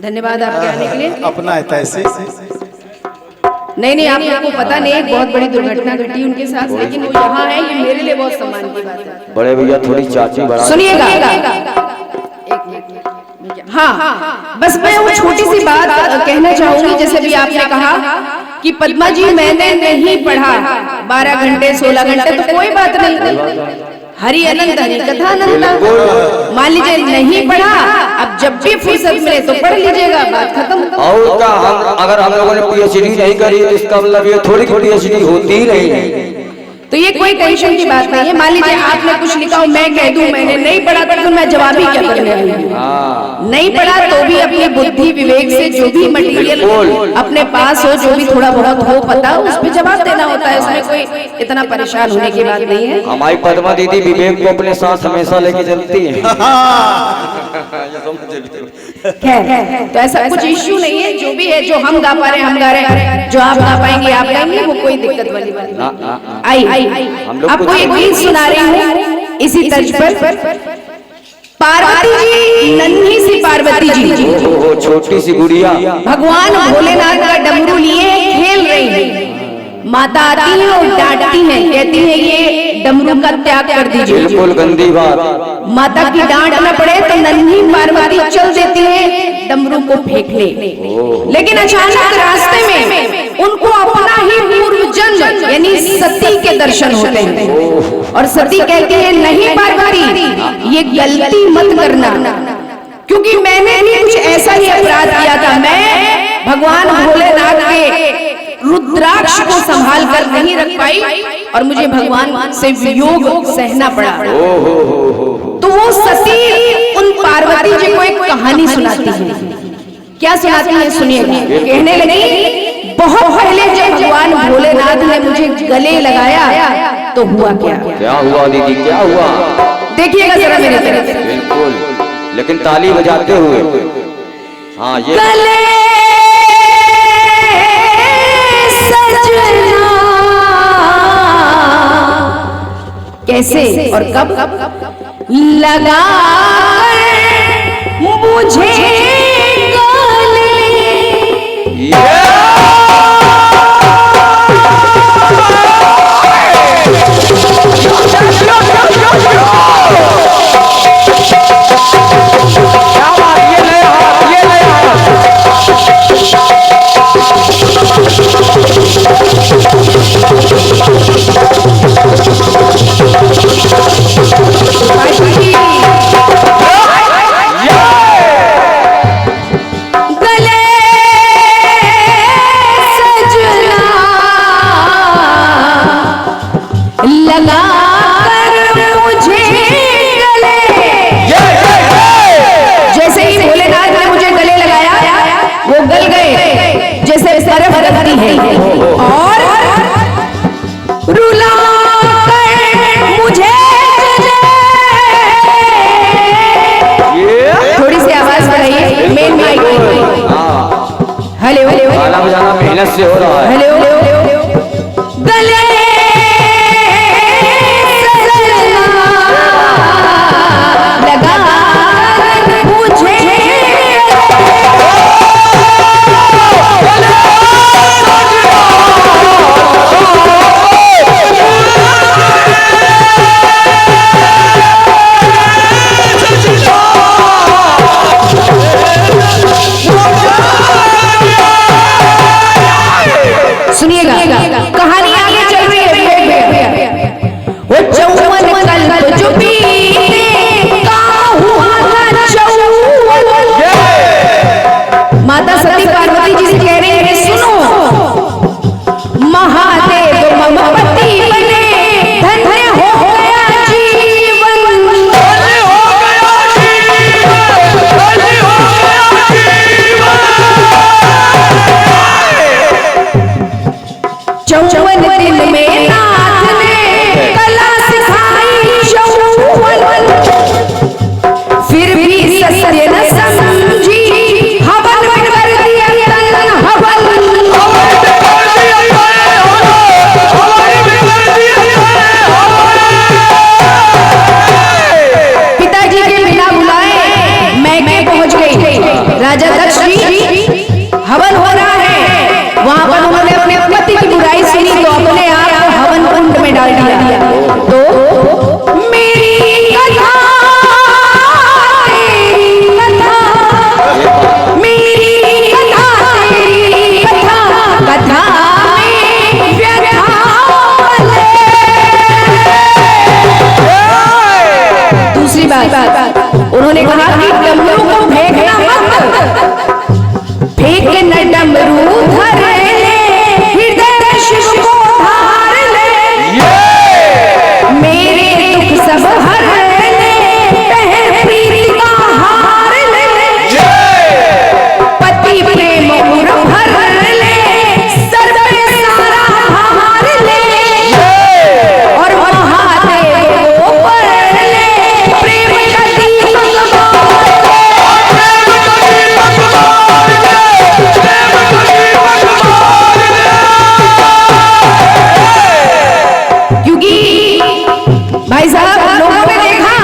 धन्यवाद आपके आने के लिए। अपना है तैसे नहीं आप लोगों को पता नहीं, एक बहुत बड़ी दुर्घटना घटी उनके साथ, लेकिन वो यहाँ है, ये मेरे लिए बहुत सम्मान की बात है। बड़े भैया थोड़ी चाची बढ़ा सुनिएगा। हाँ, बस मैं वो छोटी सी बात कहना चाहूंगी। जैसे भी आपने कहा कि पद्मा जी मैंने नहीं पढ़ा 12 घंटे 16 घंटे, तो कोई बात नहीं, हरि अनंत हरि कथा अनंत। मान लीजिए नहीं पढ़ा, अब जब भी फुर्सत मिले तो पढ़ लीजिएगा, बात खत्म। और क्या, अगर हम लोगों ने पीएचडी नहीं करी तो इसका मतलब ये थोड़ी की पीएचडी होती ही नहीं। तो ये कोई टेंशन की बात नहीं है। मान लीजिए आपने कुछ लिखा हो, मैं कह दूं मैंने नहीं पढ़ा, तो मैं जवाब ही क्या करने आई हूँ। नहीं पढ़ा तो भी अपनी बुद्धि विवेक से जो भी मटेरियल अपने पास हो, जो भी थोड़ा बहुत हो पता, उस पर जवाब देना होता है। उसमें कोई इतना परेशान होने की बात नहीं है। हमारी पद्मा दीदी विवेक को अपने साथ हमेशा लेके चलती है। तो ऐसा कुछ इश्यू नहीं है। जो भी है, जो हम गा पा रहे हैं हम गा रहे हैं, जो आप गा पाएंगे आप गाएंगे, वो कोई दिक्कत वाली बात नहीं। आई आपको एक गीत सुना रही हूँ इसी तर्ज पर। पार्वती जी, नन्ही सी पार्वती जी, छोटी सी गुड़िया भगवान भोलेनाथ का डमरू लिए खेल रही है। माता आती है और डांटती है, कहती है ये डमरू का त्याग कर दीजिए। बिल्कुल गंदी बात। माता की डांट न पड़े तो नन्ही पार्वती चल देती है डमरू को फेंकने। लेकिन अचानक रास्ते में उनको अपना ही पूर्व जन्म यानी सती के दर्शन होते हैं, और सती कहती है नहीं पार्वती, ये गलती मत करना, क्योंकि मैंने भी कुछ ऐसा ही अपराध किया था। मैं भगवान भोलेनाथ के रुद्राक्ष को संभाल कर नहीं रख पाई और मुझे भगवान से वियोग सहना पड़ा। तो वो सती उन पार्वती जी को एक कहानी सुनाती है। क्या सुनाती है सुनिएगा। कहने लगी, बहुत पहले जब भगवान भोलेनाथ ने मुझे गले लगाया तो हुआ क्या? क्या हुआ दीदी, क्या हुआ? देखिएगा जरा मेरे तरफ। बिल्कुल, लेकिन ताली बजाते हुए। हाँ, ये कैसे और कब लगा मुझे मेहनत से हो रहा है। गले लगा मुझे सुनिएगा, कहानी आगे चल रही है। डाल दिया। तो मेरी कथा तेरी कथा, मेरी कथा तेरी कथा, कथा में व्यथा ले। दूसरी बात उन्होंने कहा कि डमरू को फेंकना मत, फेंक न डमरू धर ले, हृदय शिव को धार ले, मेरे दुख सब हर ले, पहन प्रीति का हार ले, पति प्रेम उर भर ले, सर पे सारा हार ले, और महादेव को पर ले, प्रेम का दीपक भाई साहब, लोगों ने देखा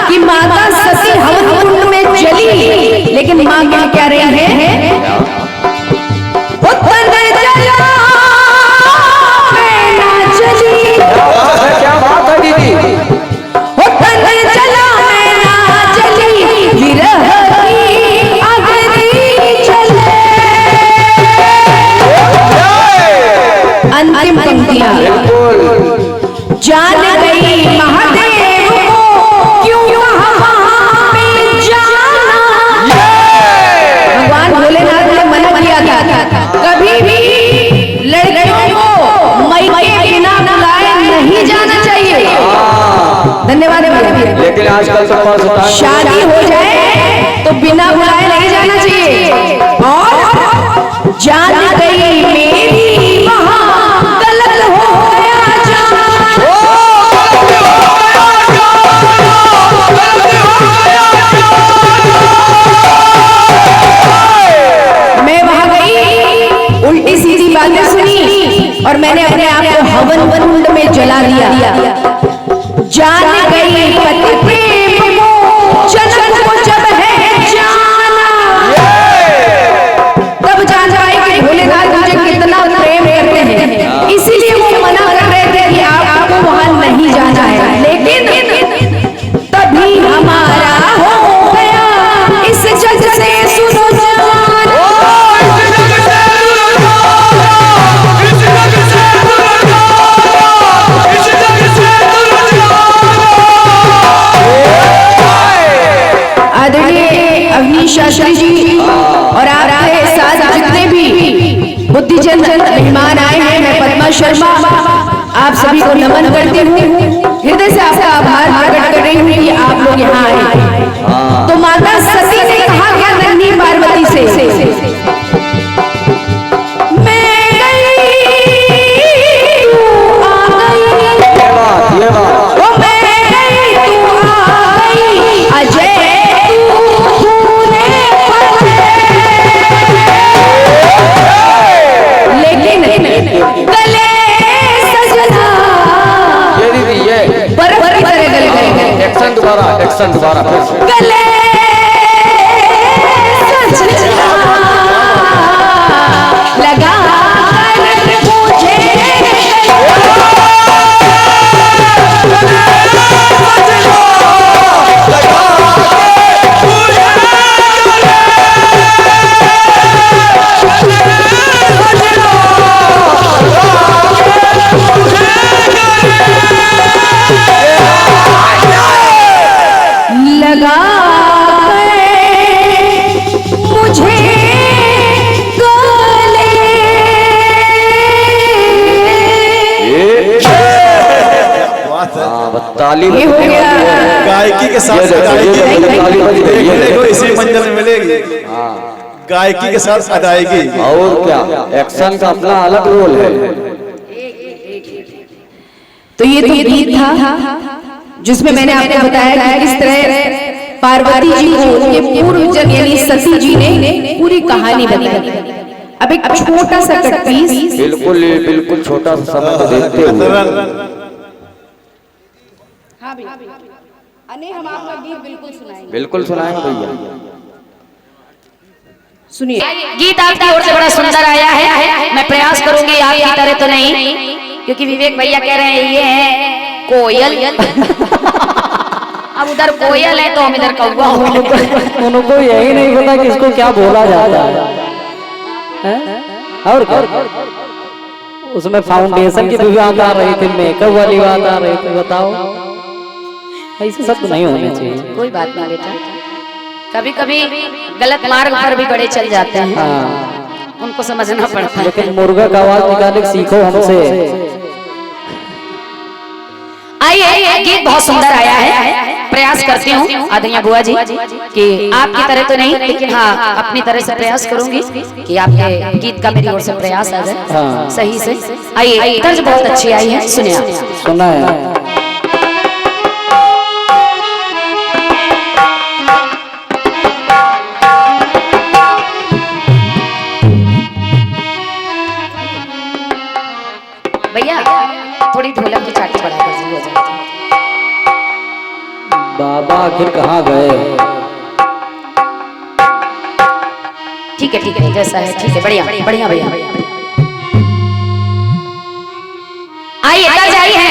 कि माता सती हवन कुंड में जली, लेकिन मां क्या रही है? वो तन जला मैं ना जली। क्या बात है दीदी? वो तन जला मैं ना जली, विरह की अग्नि जले। अंतिम पंक्तियां जान गई महादेव को क्यों वहां पे जाना। भगवान भोलेनाथ ने मना किया था कभी भी लड़कियों को मई के बिना बुलाए नहीं जाना चाहिए। धन्यवाद। लेकिन आजकल तो शादी हो जाए तो बिना बुलाए नहीं जाना चाहिए। और जान गई मेरी वहां गलत हो गया जाना। मैं वहां गई, उल्टी सीधी बातें सुनी और मैंने अपने आप को हवन कुंड में जला दिया। जान गई पति प्रेम को, जन्म को जब है जाना, तब जान पाए कि भोलेनाथ मुझे कितना प्रेम करते हैं। इसीलिए वो मना कर रहे थे कि आपको वहां नहीं जाना है, लेकिन तभी हमारा हो गया इस जग से सुजान। आदरणीय अवनीश शास्त्री जी और आपके साथ जितने भी बुद्धिजन मेहमान आए हैं, मैं पद्मा शर्मा आप सभी को नमन करती हूँ। हृदय से आपका आभार प्रकट कर रही हूँ कि आप लोग यहाँ आए। तो माता सती ने कहा क्या नन्ही पार्वती से, मैं गई तू आ गई, ओ मैं गई तू आ गई, अजय गले सजना। ये दीदी ये बर्फ की तरह गले। एक्शन दोबारा गले सजना लगा मुझे, लगा मुझे गले। ताली ये हो गया गायकी के साथ अदायगी, इसी मंजर में मिलेगी। गायकी के साथ अदायगी और क्या, एक्शन का अपना अलग रोल है। तो ये तो गीत था जिसमें मैंने आपको बताया कि किस तरह पार्वती जी को उनके पूर्व जन यानी सती जी ने पूरी कहानी बताई। अब एक छोटा सा कट पीस, बिल्कुल छोटा सा समय तो देखते हुए हाँ भैया, अने हम आपका गीत बिल्कुल सुनाएंगे। बिल्कुल सुनाएंगे भैया। सुनिए, गीत आपकी ओर से बड़ा सुंदर आया है। मैं प्रयास करूंगी आपकी तरह तो नहीं क्योंकि विवेक भैया कह रहे हैं ये है कोयल। अब उधर कोयल है तो हम इधर कौवा हो गए। उनको यही नहीं पता कि इसको क्या बोला जाता है। और क्या उसमें फाउंडेशन की भी बात आ रही थी, मेकअप वाली बात आ रही थी। बताओ ऐसे सब तो नहीं होने चाहिए। कोई बात नहीं बेटा, कभी कभी गलत मार्ग पर भी बड़े चल जाते हैं। हाँ। उनको समझना पड़ता है। लेकिन मुर्गा का आवाज निकालने सीखो हमसे। आइए, गीत बहुत सुंदर आया है। प्रयास करती हूँ आदरणीय बुआ जी कि आपकी तरह तो नहीं, लेकिन हाँ अपनी तरह से प्रयास करूंगी कि आपके गीत का मेरी ओर से प्रयास आ जाए। हाँ। सही से आइए, तर्ज बहुत अच्छी आई है, सुनिए आप। सुना है। भैया थोड़ी ढोलक की चाटी बढ़ा कर हो जाए। बाबा आखिर कहाँ गए? ठीक है जैसा है ठीक है, बढ़िया बढ़िया भैया। आइए है।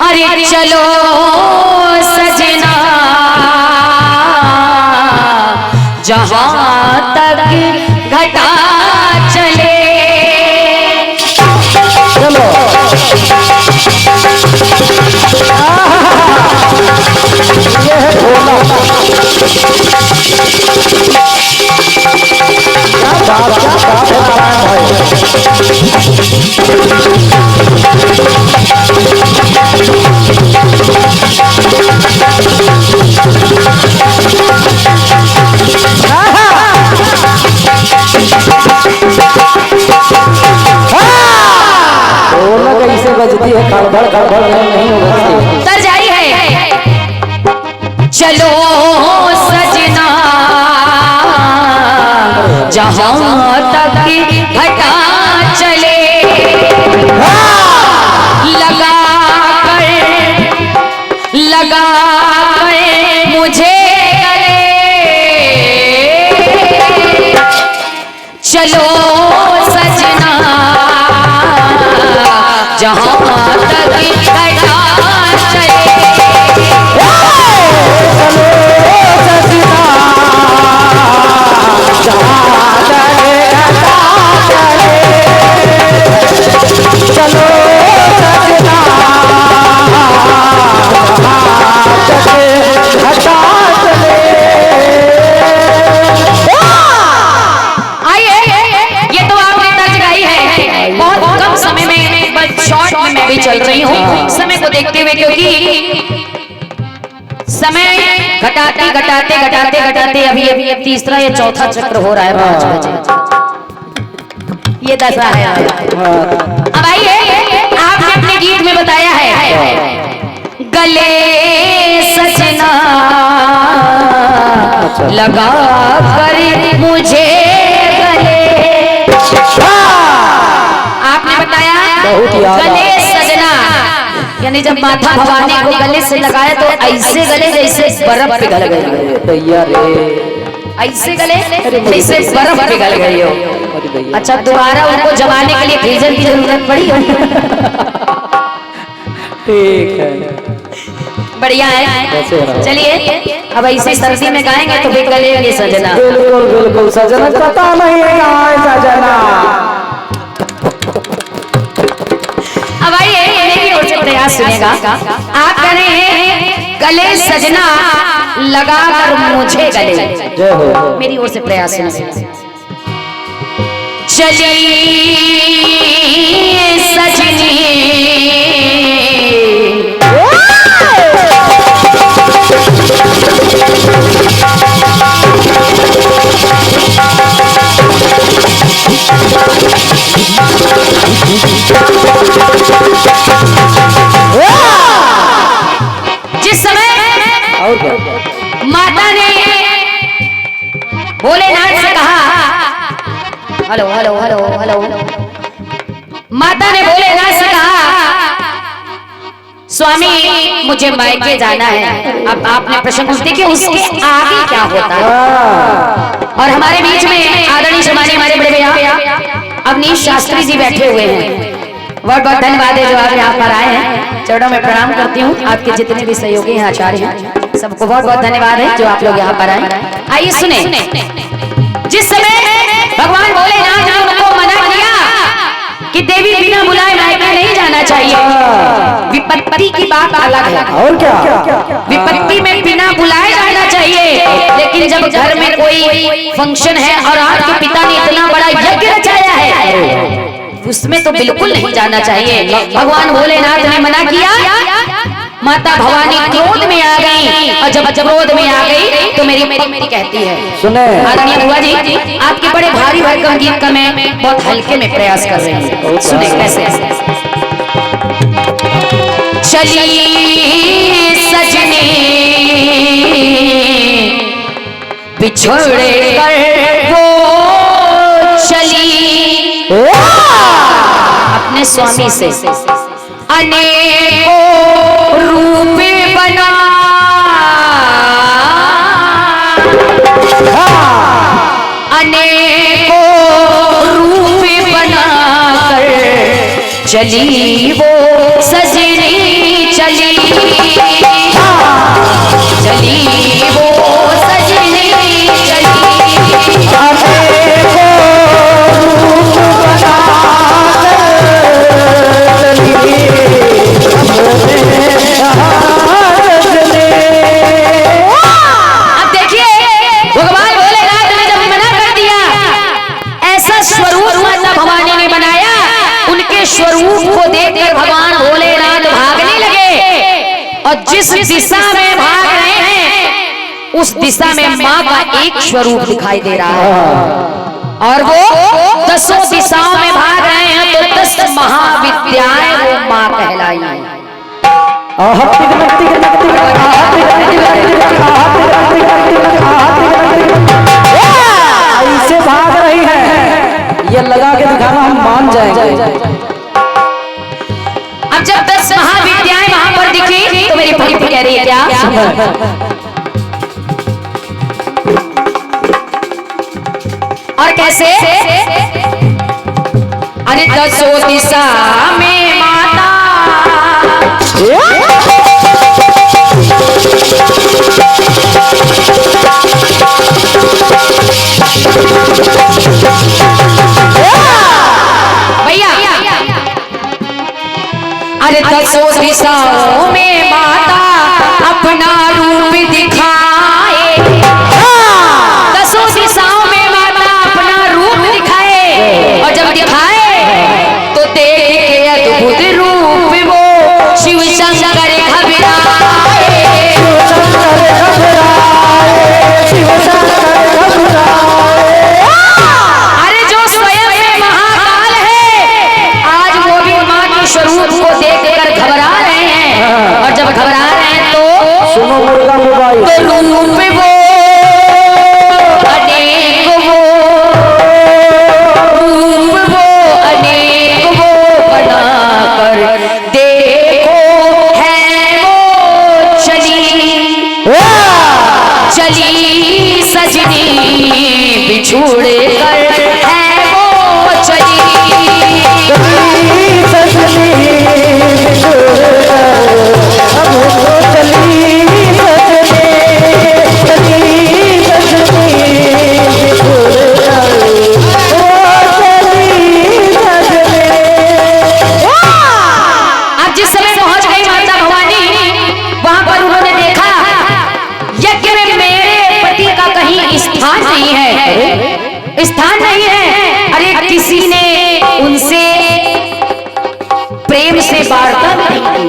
अरे चलो सजना जहाँ तक घटा चले, चलो ये है भोला। क्या बात है नारायण ढोलक ऐसे बजती है, खड़बड़ खड़बड़ नहीं होती। तर्ज आई है। चलो सजना जहाँ तक घटा चले, लगा कर मुझे गले, चलो सजना जहाँ तक घटा चले, चल रही हूँ समय को देखते हुए, क्योंकि समय घटाते अभी तीसरा या चौथा चक्र हो रहा है 5 बजे, ये दशा है। अब आइए, आपने अपने गीत में बताया है गले सजना लगा कर मुझे गले, आपने बताया गले सजना, यानी जब माथा भवानी को गले से लगाया तो ऐसे गले जैसे बर्फ पिघल गई। ऐसे गले जैसे बर्फ पिघल गई हो। अच्छा, दोबारा उनको जमाने के लिए फ्रीजर की जरूरत पड़ी हो। ठीक है, बढ़िया है। चलिए अब ऐसे सर्दी में गाएंगे तो फिर गले सजना। बिल्कुल बिल्कुल सजना, पता नहीं है सजना। अब आइए मेरी ओर से प्रयास सुनिएगा। आप कह रहे हैं गले सजना लगा कर मुझे गले, जय हो। मेरी ओर से प्रयास सुनिएगा। चलिए सजनी जिस समय माता ने भोलेनाथ से कहा, हेलो हेलो हेलो हेलो, माता ने भोलेनाथ से कहा स्वामी मुझे मायके जाना है। अब आपने प्रश्न पूछते कि उसके आगे क्या होता है, और हमारे बीच में आदरणीय सम्मानीय हमारे बड़े भैया अवनीश शास्त्री जी बैठे हुए हैं। बहुत बहुत धन्यवाद है जो आप यहाँ पर आए हैं। चरणों में प्रणाम करती हूँ। आपके जितने भी सहयोगी हैं, आचार्य हैं, सबको बहुत बहुत धन्यवाद है जो आप लोग यहाँ पर आए। आइए सुने, जिस समय भगवान भोलेनाथ ने उनको मना किया कि देवी बिना बुलाए मायके नहीं जाना चाहिए, विपत्ति की बात अलग है और क्या, विपत्ति में बिना बुलाए जाना चाहिए, लेकिन जब घर में कोई फंक्शन है और आपके पिता ने इतना बड़ा यज्ञ रचाया है, उसमें तो बिल्कुल नहीं जाना चाहिए। भगवान भोलेनाथ ने मना किया, माता भवानी क्रोध में आ गई, और जब क्रोध में आ गई तो मेरी कहती है, सुने आदरणीय बुआ जी, आपके बड़े भारी भरकम गीत का मैं बहुत हल्के में प्रयास कर रही हूँ। सुने कैसे, चली सजनी बिछोड़े कर वो चली अपने स्वामी से, अनेकों रूप बना अनेकों रूप बना कर चली वो सजनी, चली चली वो सजनी, चली स्वरूप को देखकर भगवान भोलेनाथ भागने लगे, और जिस दिशा में भाग रहे हैं उस दिशा में माँ का एक स्वरूप दिखाई दे रहा है, और वो 10 दिशाओं में भाग रहे हैं तो 10 महाविद्याएं वो माँ कहलाई। ऐसे भाग रही है, ये लगा के दिखाना हम मान जाएंगे। अब जब 10 महाविद्याएं वहां पर दिखी तो मेरी भक्ति कह रही है क्या, और कैसे, अरे 10 दिशा में माता, भैया, अरे 10 दिशाओं में माता अपना रूप दिखाए, 10 दिशाओं में माता अपना रूप दिखाए, और जब दिखाए तो देख के अद्भुत रूप वो शिव शंकर घबराए, अरे जो स्वयं में महाकाल है आज वो भी माँ के स्वरूप को देखकर घबरा रहे हैं, और जब घबरा रहे हैं तो सुनो मुर्गा मोबाइल, तो रूप वो अनेक वो रूप वो अनेक वो बनाकर देखो है वो चली चली सजनी बिछुड़ कर है वो चली स्थान नहीं है। अरे किसी ने उनसे प्रेम से वार्ता नहीं की,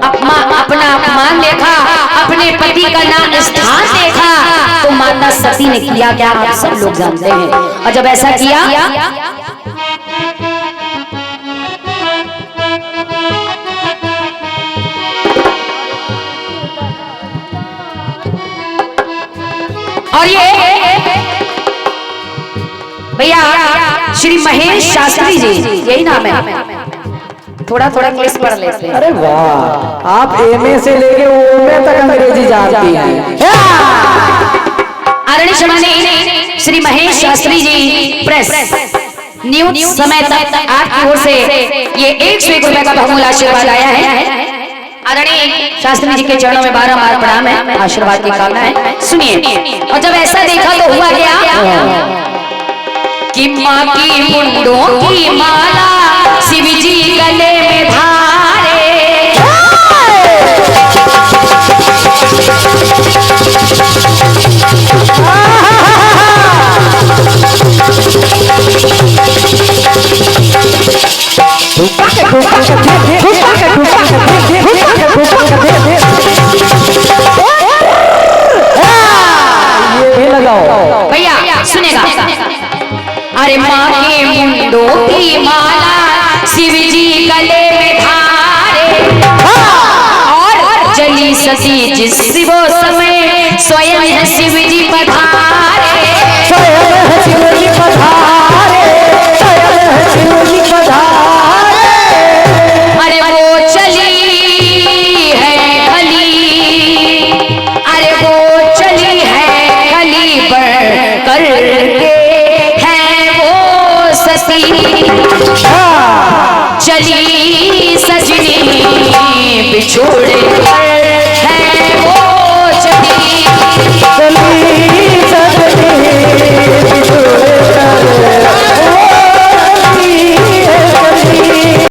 अपना अपमान देखा, अपने पति का ना स्थान देखा, तो माता सती ने किया क्या आप सब लोग जानते हैं। और जब ऐसा किया और ये भैया श्री महेश शास्त्री जी, यही नाम है, थोड़ा थोड़ा इंग्लिश पढ़ लेते हैं। अरे वाह, आप एमए से लेके ओमे तक अंग्रेजी जानती हैं। आदरणीय श्री महेश शास्त्री जी प्रेस न्यूज समय तक आपकी ओर से ये 101 रुपए का बहुमूल्य आशीर्वाद आया है। आदरणीय शास्त्री जी के चरणों में बारंबार प्रणाम है, आशीर्वाद की कामना है। सुनिए, और जब ऐसा देखा तो हुआ क्या कि माँ की मुंडों की माला शिव जी गले में धारे, भैया सुनेगा। अरे माँ के मुंडों की माला शिव जी गले में धारे, और जली सती जिस वो समय स्वयं है शिव जी पधारे, स्वयं है शिव जी पधारे, स्वयं है शिव जी पधारे। अरे वो चली है खली, अरे वो चली है खली बढ़ करके है वो सती, चली सजनी बिछोड़